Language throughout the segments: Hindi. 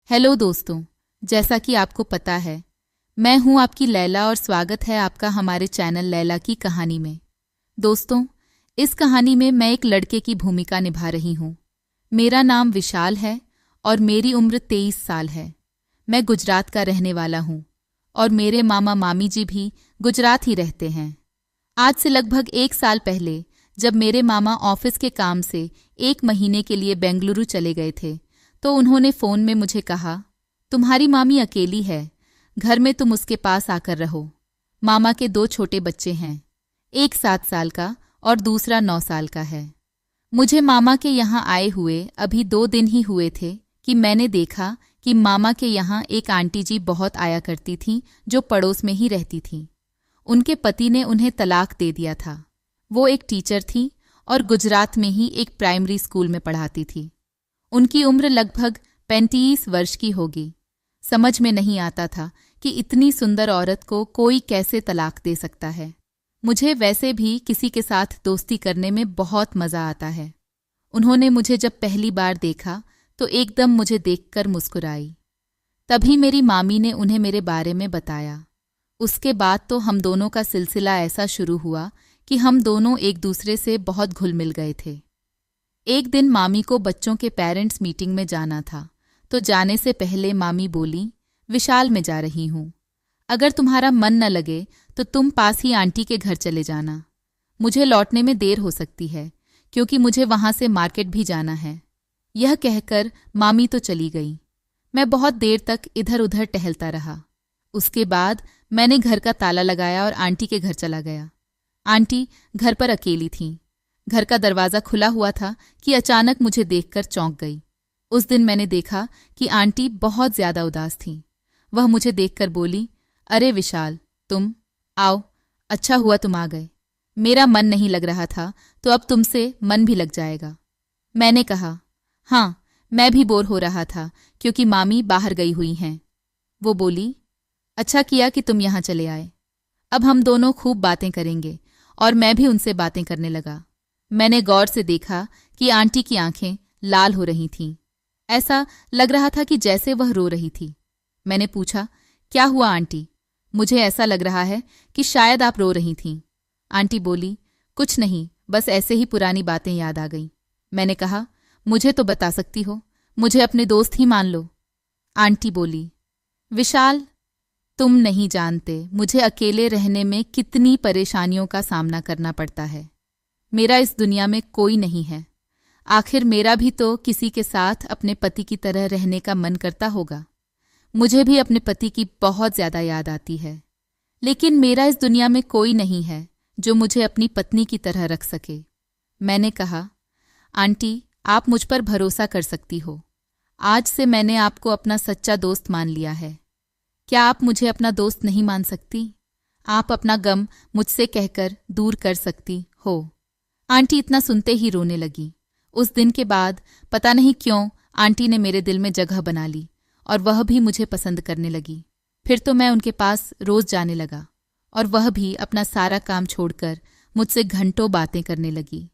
हेलो दोस्तों, जैसा कि आपको पता है मैं हूं आपकी लैला और स्वागत है आपका हमारे चैनल लैला की कहानी में। दोस्तों, इस कहानी में मैं एक लड़के की भूमिका निभा रही हूं। मेरा नाम विशाल है और मेरी उम्र 23 साल है। मैं गुजरात का रहने वाला हूं और मेरे मामा मामी जी भी गुजरात ही रहते हैं। आज से लगभग 1 साल पहले जब मेरे मामा ऑफिस के काम से 1 महीने के लिए बेंगलुरु चले गए थे तो उन्होंने फ़ोन में मुझे कहा, तुम्हारी मामी अकेली है, घर में तुम उसके पास आकर रहो। मामा के 2 छोटे बच्चे हैं, एक 7 साल का और दूसरा 9 साल का है। मुझे मामा के यहाँ आए हुए अभी 2 दिन ही हुए थे कि मैंने देखा कि मामा के यहाँ एक आंटी जी बहुत आया करती थीं जो पड़ोस में ही रहती थीं। उनके पति ने उन्हें तलाक दे दिया था। वो एक टीचर थी और गुजरात में ही एक प्राइमरी स्कूल में पढ़ाती थी। उनकी उम्र लगभग 35 वर्ष की होगी। समझ में नहीं आता था कि इतनी सुंदर औरत को कोई कैसे तलाक दे सकता है। मुझे वैसे भी किसी के साथ दोस्ती करने में बहुत मज़ा आता है। उन्होंने मुझे जब पहली बार देखा तो एकदम मुझे देखकर मुस्कुराई। तभी मेरी मामी ने उन्हें मेरे बारे में बताया। उसके बाद तो हम दोनों का सिलसिला ऐसा शुरू हुआ कि हम दोनों एक दूसरे से बहुत घुल मिल गए थे। एक दिन मामी को बच्चों के पेरेंट्स मीटिंग में जाना था तो जाने से पहले मामी बोली, विशाल मैं जा रही हूँ, अगर तुम्हारा मन न लगे तो तुम पास ही आंटी के घर चले जाना। मुझे लौटने में देर हो सकती है क्योंकि मुझे वहाँ से मार्केट भी जाना है। यह कहकर मामी तो चली गई। मैं बहुत देर तक इधर उधर टहलता रहा। उसके बाद मैंने घर का ताला लगाया और आंटी के घर चला गया। आंटी घर पर अकेली थीं। घर का दरवाज़ा खुला हुआ था कि अचानक मुझे देखकर चौंक गई। उस दिन मैंने देखा कि आंटी बहुत ज़्यादा उदास थीं। वह मुझे देखकर बोली, अरे विशाल, तुम आओ, अच्छा हुआ तुम आ गए। मेरा मन नहीं लग रहा था तो अब तुमसे मन भी लग जाएगा। मैंने कहा, हाँ, मैं भी बोर हो रहा था क्योंकि मामी बाहर गई हुई हैं। वो बोली, अच्छा किया कि तुम यहाँ चले आए। अब हम दोनों खूब बातें करेंगे। और मैं भी उनसे बातें करने लगा। मैंने गौर से देखा कि आंटी की आंखें लाल हो रही थीं। ऐसा लग रहा था कि जैसे वह रो रही थी। मैंने पूछा, क्या हुआ आंटी? मुझे ऐसा लग रहा है कि शायद आप रो रही थीं। आंटी बोली, कुछ नहीं, बस ऐसे ही पुरानी बातें याद आ गईं। मैंने कहा, मुझे तो बता सकती हो, मुझे अपने दोस्त ही मान लो। आंटी बोली, विशाल, तुम नहीं जानते मुझे अकेले रहने में कितनी परेशानियों का सामना करना पड़ता है। मेरा इस दुनिया में कोई नहीं है। आखिर मेरा भी तो किसी के साथ अपने पति की तरह रहने का मन करता होगा। मुझे भी अपने पति की बहुत ज़्यादा याद आती है, लेकिन मेरा इस दुनिया में कोई नहीं है जो मुझे अपनी पत्नी की तरह रख सके। मैंने कहा, आंटी, आप मुझ पर भरोसा कर सकती हो। आज से मैंने आपको अपना सच्चा दोस्त मान लिया है। क्या आप मुझे अपना दोस्त नहीं मान सकती? आप अपना गम मुझसे कहकर दूर कर सकती हो। आंटी इतना सुनते ही रोने लगी। उस दिन के बाद पता नहीं क्यों आंटी ने मेरे दिल में जगह बना ली और वह भी मुझे पसंद करने लगी। फिर तो मैं उनके पास रोज जाने लगा और वह भी अपना सारा काम छोड़कर मुझसे घंटों बातें करने लगी।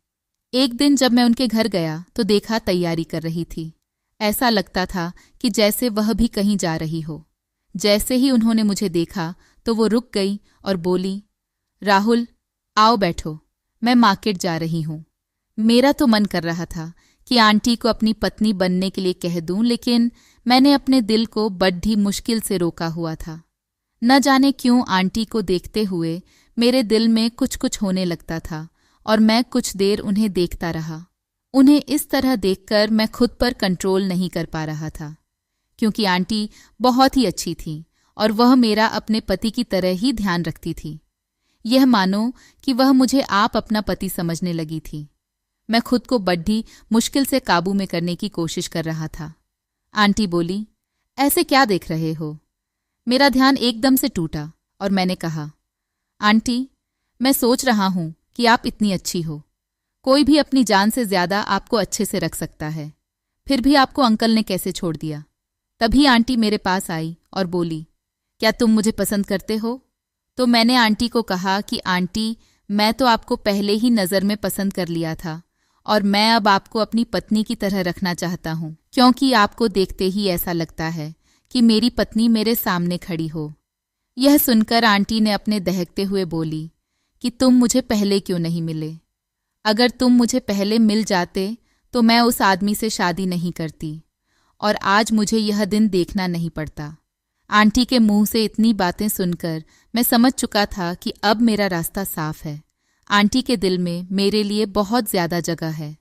एक दिन जब मैं उनके घर गया तो देखा तैयारी कर रही थी। ऐसा लगता था कि जैसे वह भी कहीं जा रही हो। जैसे ही उन्होंने मुझे देखा तो वो रुक गई और बोली, राहुल, आओ बैठो, मैं मार्केट जा रही हूँ। मेरा तो मन कर रहा था कि आंटी को अपनी पत्नी बनने के लिए कह दूं, लेकिन मैंने अपने दिल को बड़ी मुश्किल से रोका हुआ था। न जाने क्यों आंटी को देखते हुए मेरे दिल में कुछ कुछ होने लगता था और मैं कुछ देर उन्हें देखता रहा। उन्हें इस तरह देखकर मैं खुद पर कंट्रोल नहीं कर पा रहा था, क्योंकि आंटी बहुत ही अच्छी थी और वह मेरा अपने पति की तरह ही ध्यान रखती थी। यह मानो कि वह मुझे आप अपना पति समझने लगी थी। मैं खुद को बड़ी मुश्किल से काबू में करने की कोशिश कर रहा था। आंटी बोली, ऐसे क्या देख रहे हो? मेरा ध्यान एकदम से टूटा और मैंने कहा, आंटी, मैं सोच रहा हूं कि आप इतनी अच्छी हो। कोई भी अपनी जान से ज्यादा आपको अच्छे से रख सकता है, फिर भी आपको अंकल ने कैसे छोड़ दिया? तभी आंटी मेरे पास आई और बोली, क्या तुम मुझे पसंद करते हो? तो मैंने आंटी को कहा कि आंटी, मैं तो आपको पहले ही नज़र में पसंद कर लिया था और मैं अब आपको अपनी पत्नी की तरह रखना चाहता हूँ। क्योंकि आपको देखते ही ऐसा लगता है कि मेरी पत्नी मेरे सामने खड़ी हो। यह सुनकर आंटी ने अपने दहकते हुए बोली कि तुम मुझे पहले क्यों नहीं मिले? अगर तुम मुझे पहले मिल जाते तो मैं उस आदमी से शादी नहीं करती और आज मुझे यह दिन देखना नहीं पड़ता। आंटी के मुंह से इतनी बातें सुनकर मैं समझ चुका था कि अब मेरा रास्ता साफ है। आंटी के दिल में मेरे लिए बहुत ज़्यादा जगह है।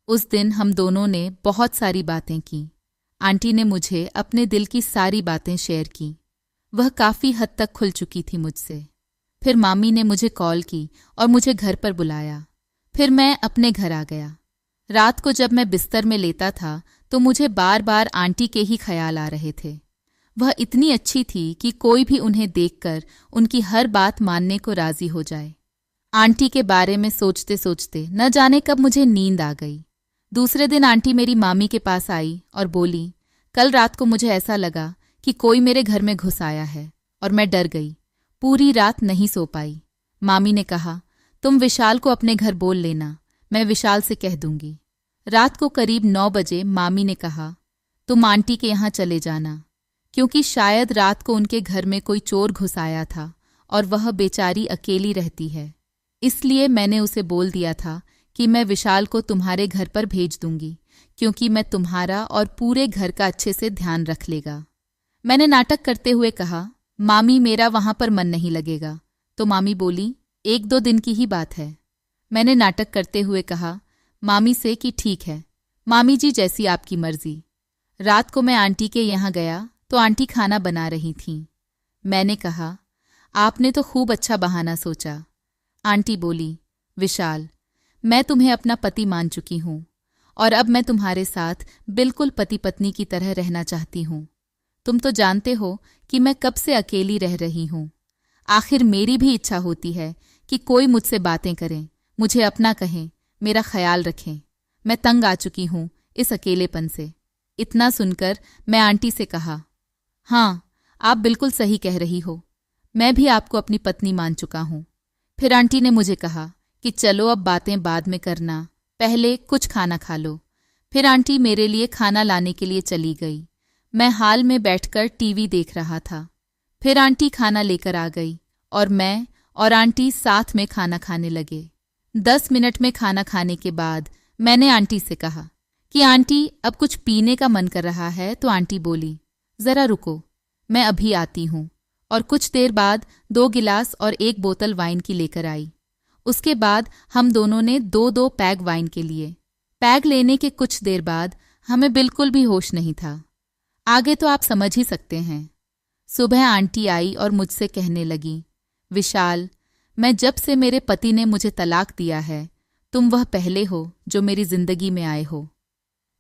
उस दिन हम दोनों ने बहुत सारी बातें की। आंटी ने मुझे अपने दिल की सारी बातें शेयर की। वह काफ़ी हद तक खुल चुकी थी मुझसे। फिर मामी ने मुझे कॉल की और मुझे घर पर बुलाया। फिर मैं अपने घर आ गया। रात को जब मैं बिस्तर में लेटा था तो मुझे बार बार आंटी के ही ख्याल आ रहे थे। वह इतनी अच्छी थी कि कोई भी उन्हें देखकर उनकी हर बात मानने को राजी हो जाए। आंटी के बारे में सोचते सोचते न जाने कब मुझे नींद आ गई। दूसरे दिन आंटी मेरी मामी के पास आई और बोली, कल रात को मुझे ऐसा लगा कि कोई मेरे घर में घुस आया है और मैं डर गई। पूरी रात नहीं सो पाई। मामी ने कहा, तुम विशाल को अपने घर बोल लेना, मैं विशाल से कह दूंगी। रात को करीब 9 बजे मामी ने कहा, तुम आंटी के यहाँ चले जाना, क्योंकि शायद रात को उनके घर में कोई चोर घुस आया था और वह बेचारी अकेली रहती है। इसलिए मैंने उसे बोल दिया था कि मैं विशाल को तुम्हारे घर पर भेज दूंगी, क्योंकि मैं तुम्हारा और पूरे घर का अच्छे से ध्यान रख लेगा। मैंने नाटक करते हुए कहा, मामी मेरा वहां पर मन नहीं लगेगा। तो मामी बोली, 1-2 दिन की ही बात है। मैंने नाटक करते हुए कहा मामी से कि ठीक है मामी जी, जैसी आपकी मर्जी। रात को मैं आंटी के यहाँ गया तो आंटी खाना बना रही थीं। मैंने कहा, आपने तो खूब अच्छा बहाना सोचा। आंटी बोली, विशाल, मैं तुम्हें अपना पति मान चुकी हूँ और अब मैं तुम्हारे साथ बिल्कुल पति पत्नी की तरह रहना चाहती हूँ। तुम तो जानते हो कि मैं कब से अकेली रह रही हूँ। आखिर मेरी भी इच्छा होती है कि कोई मुझसे बातें करें, मुझे अपना कहें, मेरा ख्याल रखें। मैं तंग आ चुकी हूँ इस अकेलेपन से। इतना सुनकर मैं आंटी से कहा, हाँ, आप बिल्कुल सही कह रही हो, मैं भी आपको अपनी पत्नी मान चुका हूँ। फिर आंटी ने मुझे कहा कि चलो अब बातें बाद में करना, पहले कुछ खाना खा लो। फिर आंटी मेरे लिए खाना लाने के लिए चली गई। मैं हाल में बैठकर टीवी देख रहा था। फिर आंटी खाना लेकर आ गई और मैं और आंटी साथ में खाना खाने लगे। 10 मिनट में खाना खाने के बाद मैंने आंटी से कहा कि आंटी अब कुछ पीने का मन कर रहा है। तो आंटी बोली, ज़रा रुको, मैं अभी आती हूँ। और कुछ देर बाद 2 गिलास और 1 बोतल वाइन की लेकर आई। उसके बाद हम दोनों ने 2-2 पैग वाइन के लिए। पैग लेने के कुछ देर बाद हमें बिल्कुल भी होश नहीं था। आगे तो आप समझ ही सकते हैं। सुबह आंटी आई और मुझसे कहने लगी, विशाल, मैं जब से मेरे पति ने मुझे तलाक दिया है, तुम वह पहले हो जो मेरी जिंदगी में आए हो।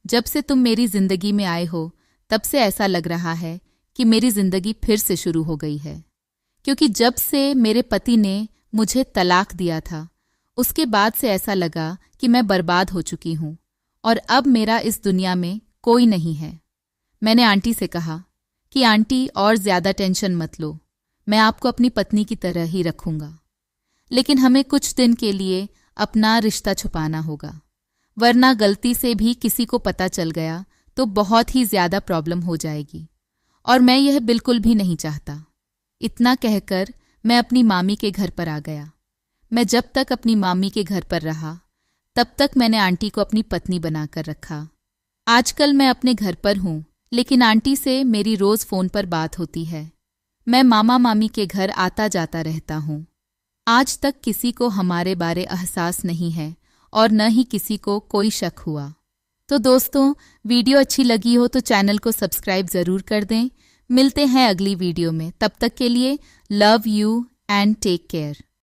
जब से तुम मेरी जिंदगी में आए हो तब से ऐसा लग रहा है कि मेरी जिंदगी फिर से शुरू हो गई है, क्योंकि जब से मेरे पति ने मुझे तलाक दिया था उसके बाद से ऐसा लगा कि मैं बर्बाद हो चुकी हूँ और अब मेरा इस दुनिया में कोई नहीं है। मैंने आंटी से कहा कि आंटी और ज़्यादा टेंशन मत लो, मैं आपको अपनी पत्नी की तरह ही रखूँगा, लेकिन हमें कुछ दिन के लिए अपना रिश्ता छुपाना होगा, वरना गलती से भी किसी को पता चल गया तो बहुत ही ज़्यादा प्रॉब्लम हो जाएगी और मैं यह बिल्कुल भी नहीं चाहता। इतना कहकर मैं अपनी मामी के घर पर आ गया। मैं जब तक अपनी मामी के घर पर रहा तब तक मैंने आंटी को अपनी पत्नी बनाकर रखा। आजकल मैं अपने घर पर हूँ, लेकिन आंटी से मेरी रोज़ फ़ोन पर बात होती है। मैं मामा मामी के घर आता जाता रहता हूँ। आज तक किसी को हमारे बारे एहसास नहीं है और न ही किसी को कोई शक हुआ। तो दोस्तों, वीडियो अच्छी लगी हो तो चैनल को सब्सक्राइब ज़रूर कर दें। मिलते हैं अगली वीडियो में, तब तक के लिए love you and take care.